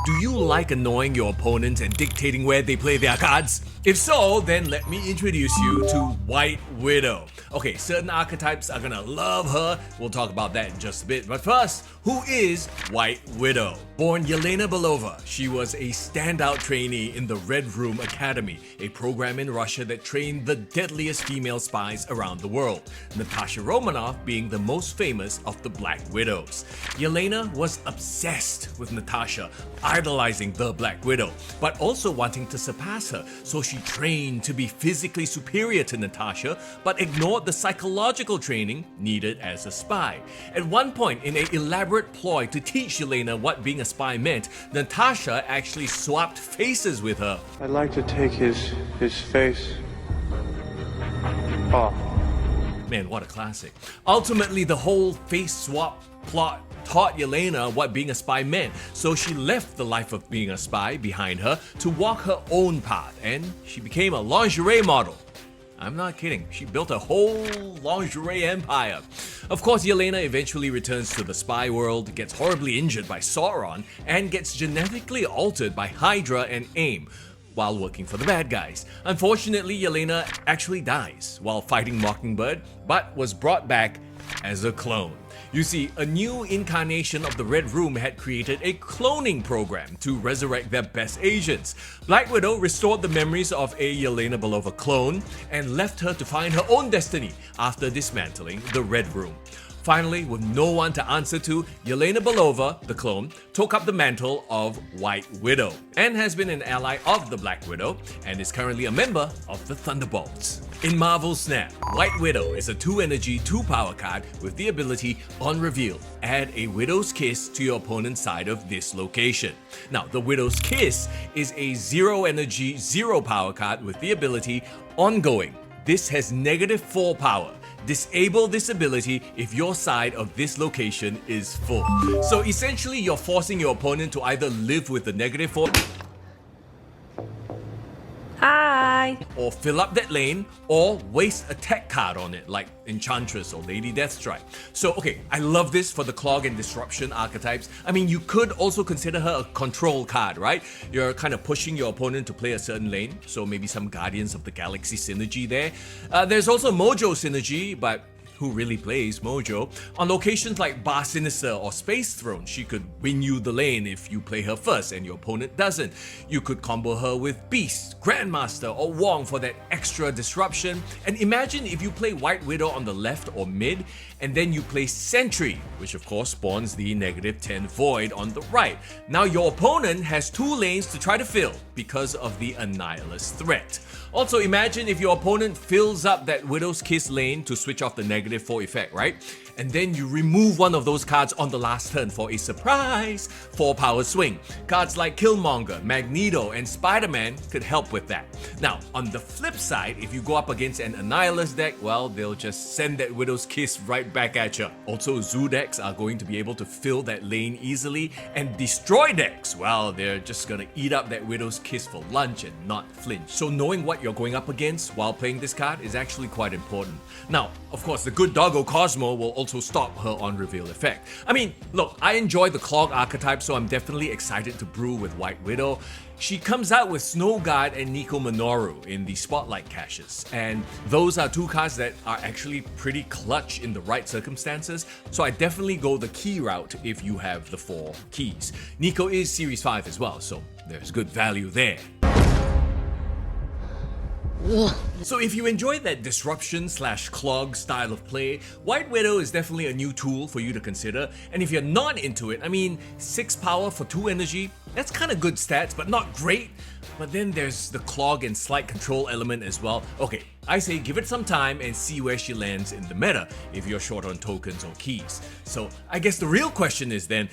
Do you like annoying your opponents and dictating where they play their cards? If so, then let me introduce you to White Widow. Okay, certain archetypes are gonna love her. We'll talk about that in just a bit. But first, who is White Widow? Born Yelena Belova, she was a standout trainee in the Red Room Academy, a program in Russia that trained the deadliest female spies around the world, Natasha Romanoff being the most famous of the Black Widows. Yelena was obsessed with Natasha, idolizing the Black Widow, but also wanting to surpass her, so she trained to be physically superior to Natasha, but ignored the psychological training needed as a spy. At one point, in an elaborate ploy to teach Yelena what being a spy meant, Natasha actually swapped faces with her. I'd like to take his face off. Man, what a classic. Ultimately, the whole face swap plot taught Yelena what being a spy meant, so she left the life of being a spy behind her to walk her own path, and she became a lingerie model. I'm not kidding, she built a whole lingerie empire. Of course, Yelena eventually returns to the spy world, gets horribly injured by Sauron, and gets genetically altered by Hydra and AIM while working for the bad guys. Unfortunately, Yelena actually dies while fighting Mockingbird, but was brought back as a clone. You see, a new incarnation of the Red Room had created a cloning program to resurrect their best agents. Black Widow restored the memories of a Yelena Belova clone and left her to find her own destiny after dismantling the Red Room. Finally, with no one to answer to, Yelena Belova, the clone, took up the mantle of White Widow and has been an ally of the Black Widow and is currently a member of the Thunderbolts. In Marvel Snap, White Widow is a 2-energy, 2-power card with the ability, on reveal, add a Widow's Kiss to your opponent's side of this location. Now, the Widow's Kiss is a 0-energy, 0-power card with the ability, ongoing. This has -4 power. Disable this ability if your side of this location is full. So essentially, you're forcing your opponent to either live with the -4 Hi! or fill up that lane, or waste a tech card on it, like Enchantress or Lady Deathstrike. So, okay, I love this for the Clog and Disruption archetypes. I mean, you could also consider her a control card, right? You're kind of pushing your opponent to play a certain lane, so maybe some Guardians of the Galaxy synergy there. There's also Mojo synergy, but who really plays Mojo? On locations like Bar Sinister or Space Throne, she could win you the lane if you play her first and your opponent doesn't. You could combo her with Beast, Grandmaster, or Wong for that extra disruption. And imagine if you play White Widow on the left or mid, and then you play Sentry, which of course spawns the -10 Void on the right. Now your opponent has 2 lanes to try to fill because of the Annihilus threat. Also, imagine if your opponent fills up that Widow's Kiss lane to switch off the -4 effect, right? And then you remove one of those cards on the last turn for a surprise 4-power swing. Cards like Killmonger, Magneto, and Spider-Man could help with that. Now, on the flip side, if you go up against an Annihilus deck, well, they'll just send that Widow's Kiss right back at you. Also, Zoo decks are going to be able to fill that lane easily, and Destroy decks, well, they're just gonna eat up that Widow's Kiss for lunch and not flinch. So knowing what you're going up against while playing this card is actually quite important. Now, of course, the good doggo Cosmo will also stop her on reveal effect. I mean, look, I enjoy the Clog archetype, so I'm definitely excited to brew with White Widow. She comes out with Snow Guard and Nico Minoru in the Spotlight caches, and those are 2 cards that are actually pretty clutch in the right circumstances, so I definitely go the key route if you have the 4 keys. Nico is Series 5 as well, so there's good value there. So if you enjoyed that disruption/clog style of play, White Widow is definitely a new tool for you to consider. And if you're not into it, I mean, 6 power for 2 energy, that's kind of good stats, but not great. But then there's the clog and slight control element as well. Okay, I say give it some time and see where she lands in the meta if you're short on tokens or keys. So I guess the real question is then,